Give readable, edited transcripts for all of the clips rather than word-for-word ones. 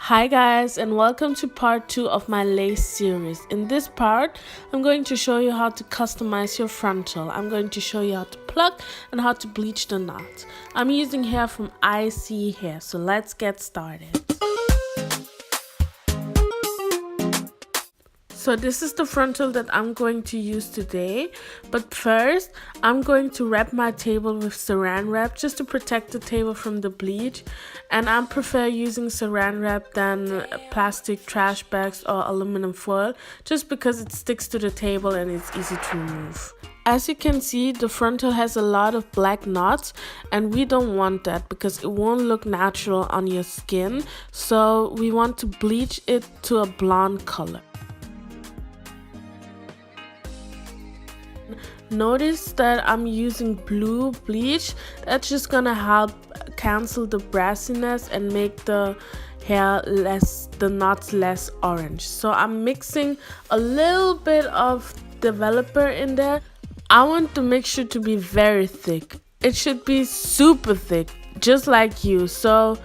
Hi guys, and welcome to part 2 of my lace series. In this part, I'm going to show you how to customize your frontal. I'm going to show you how to pluck and how to bleach the knots. I'm using hair from Isee hair, so let's get started. So this is the frontal that I'm going to use today, but first I'm going to wrap my table with saran wrap just to protect the table from the bleach, and I prefer using saran wrap than plastic trash bags or aluminum foil just because it sticks to the table and it's easy to remove. As you can see, the frontal has a lot of black knots, and we don't want that because it won't look natural on your skin, so we want to bleach it to a blonde color. Notice that I'm using blue bleach. That's just gonna help cancel the brassiness and make the knots less orange. So I'm mixing a little bit of developer in there. I want the mixture to be very thick. It should be super thick, just like you. So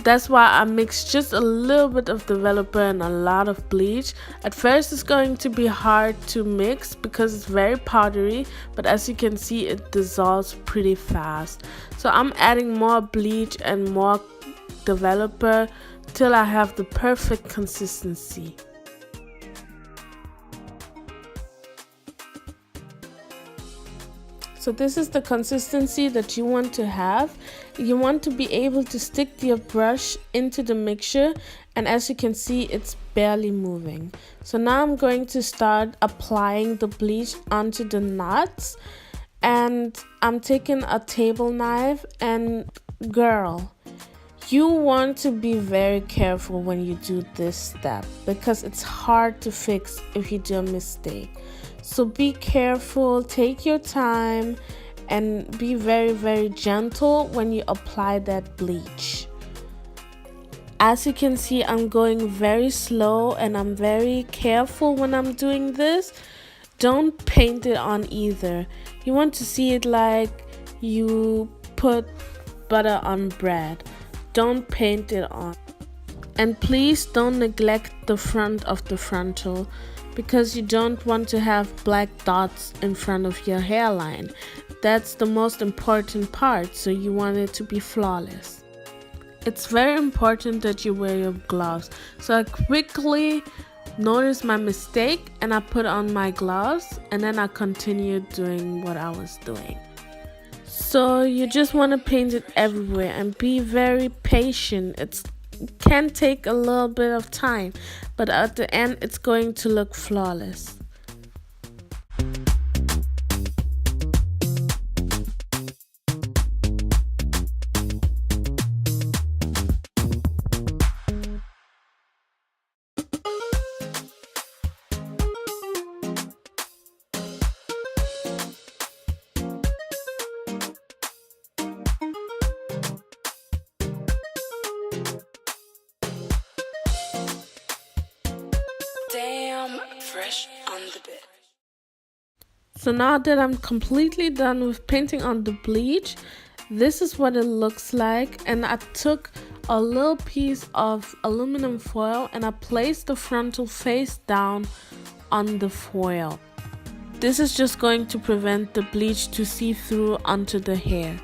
that's why I mixed just a little bit of developer and a lot of bleach. At first it's going to be hard to mix because it's very powdery, but as you can see, it dissolves pretty fast. So I'm adding more bleach and more developer till I have the perfect consistency. So this is the consistency that you want to have. You want to be able to stick your brush into the mixture, and as you can see, it's barely moving. So now I'm going to start applying the bleach onto the knots, and I'm taking a table knife, and girl, you want to be very careful when you do this step because it's hard to fix if you do a mistake. So be careful, take your time, and be very gentle when you apply that bleach. As you can see, I'm going very slow and I'm very careful when I'm doing this. Don't paint it on either. You want to see it like you put butter on bread. Don't paint it on. And please don't neglect the front of the frontal, because you don't want to have black dots in front of your hairline. That's the most important part, so you want it to be flawless. It's very important that you wear your gloves. So I quickly noticed my mistake and I put on my gloves, and then I continued doing what I was doing. So you just want to paint it everywhere and be very patient. It can take a little bit of time, but at the end it's going to look flawless. Damn fresh on the bit. So now that I'm completely done with painting on the bleach, this is what it looks like, and I took a little piece of aluminum foil and I placed the frontal face down on the foil. This is just going to prevent the bleach to seep through onto the hair.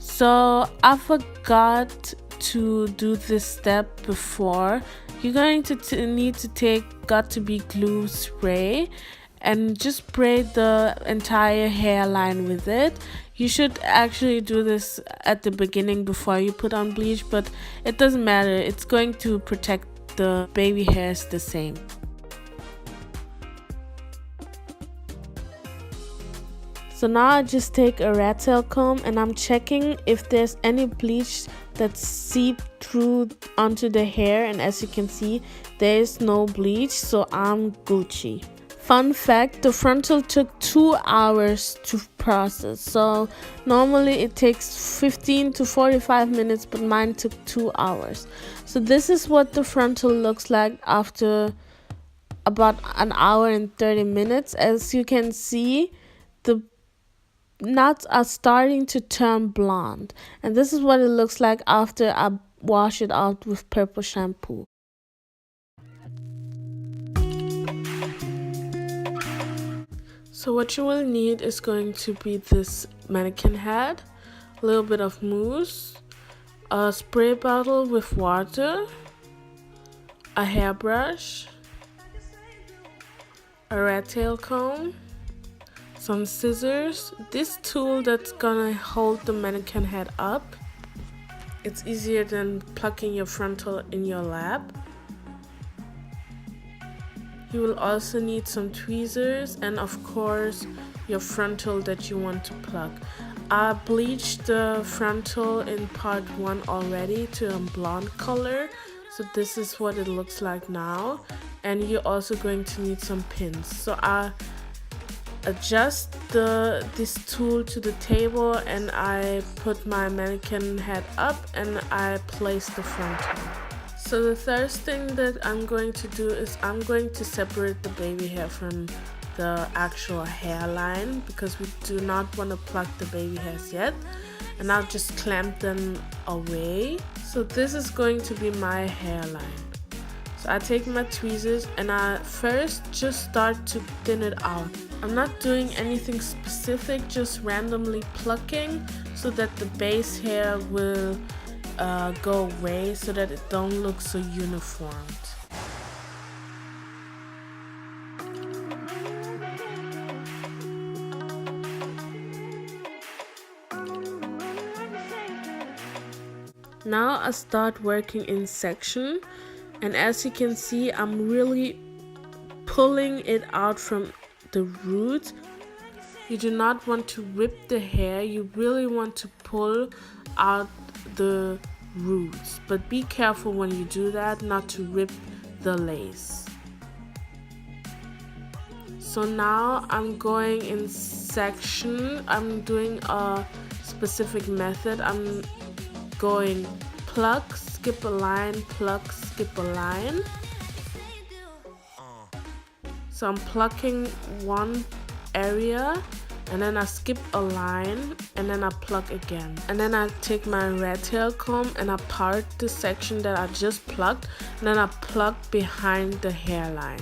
So I forgot to do this step before. You're going to need to take got2b glue spray and just spray the entire hairline with it. You should actually do this at the beginning before you put on bleach, but it doesn't matter. It's going to protect the baby hairs the same. So now I just take a rat tail comb and I'm checking if there's any bleach that seeped through onto the hair, and as you can see, there is no bleach, so I'm Gucci. Fun fact, the frontal took 2 hours to process. So normally it takes 15 to 45 minutes, but mine took 2 hours. So this is what the frontal looks like after about an hour and 30 minutes. As you can see, the knots are starting to turn blonde, and this is what it looks like after I wash it out with purple shampoo. So what you will need is going to be this mannequin head, a little bit of mousse, a spray bottle with water, a hairbrush, a rat tail comb, some scissors, this tool that's gonna hold the mannequin head up. It's easier than plucking your frontal in your lap. You will also need some tweezers and of course your frontal that you want to pluck. I bleached the frontal in part 1 already to a blonde color, so this is what it looks like now. And you're also going to need some pins. So I adjust this tool to the table and I put my mannequin head up and I place the frontal. So the first thing that I'm going to do is I'm going to separate the baby hair from the actual hairline because we do not want to pluck the baby hairs yet, and I'll just clamp them away. So this is going to be my hairline. So I take my tweezers and I first just start to thin it out. I'm not doing anything specific, just randomly plucking so that the base hair will go away so that it don't look so uniformed. Now I start working in section, and as you can see I'm really pulling it out from the roots. You do not want to rip the hair, you really want to pull out the roots, but be careful when you do that not to rip the lace. So now I'm going in section. I'm doing a specific method. I'm going pluck, skip a line, pluck, skip a line. So I'm plucking one area and then I skip a line and then I pluck again. And then I take my rat tail comb and I part the section that I just plucked and then I pluck behind the hairline.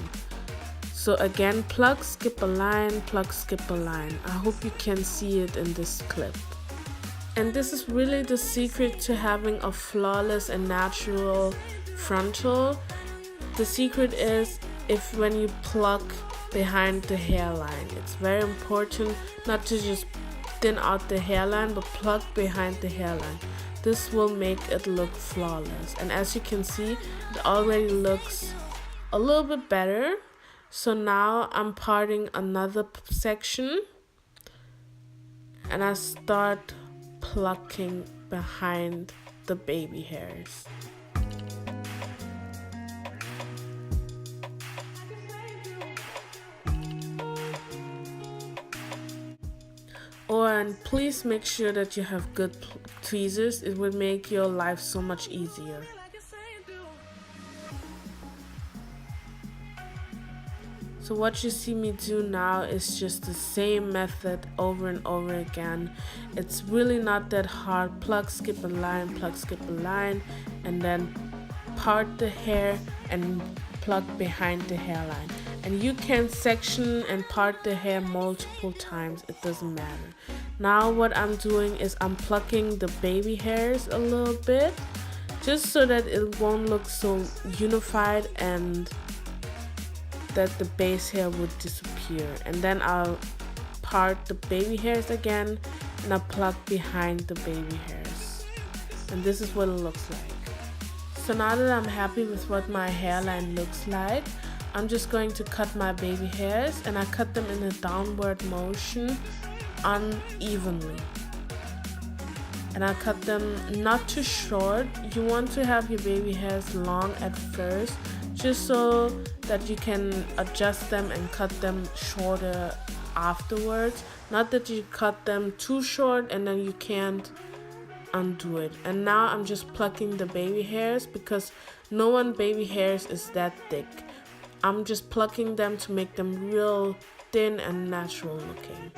So again, pluck, skip a line, pluck, skip a line. I hope you can see it in this clip. And this is really the secret to having a flawless and natural frontal. The secret is when you pluck behind the hairline. It's very important not to just thin out the hairline, but pluck behind the hairline. This will make it look flawless. And as you can see, it already looks a little bit better. So now I'm parting another section and I start plucking behind the baby hairs. Oh, and please make sure that you have good tweezers. It will make your life so much easier. So what you see me do now is just the same method over and over again. It's really not that hard. Pluck, skip a line, pluck, skip a line, and then part the hair and pluck behind the hairline. And you can section and part the hair multiple times, it doesn't matter. Now what I'm doing is I'm plucking the baby hairs a little bit, just so that it won't look so unified and that the base hair would disappear. And then I'll part the baby hairs again and I'll pluck behind the baby hairs. And this is what it looks like. So now that I'm happy with what my hairline looks like, I'm just going to cut my baby hairs, and I cut them in a downward motion unevenly. And I cut them not too short. You want to have your baby hairs long at first, just so that you can adjust them and cut them shorter afterwards. Not that you cut them too short and then you can't undo it. And now I'm just plucking the baby hairs because no one baby hairs is that thick. I'm just plucking them to make them real thin and natural looking.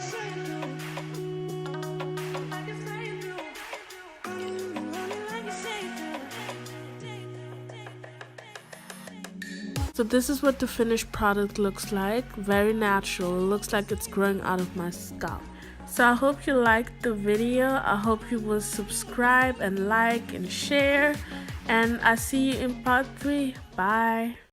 So this is what the finished product looks like. Very natural. It looks like it's growing out of my scalp. So I hope you liked the video. I hope you will subscribe and like and share. And I see you in part 3. Bye.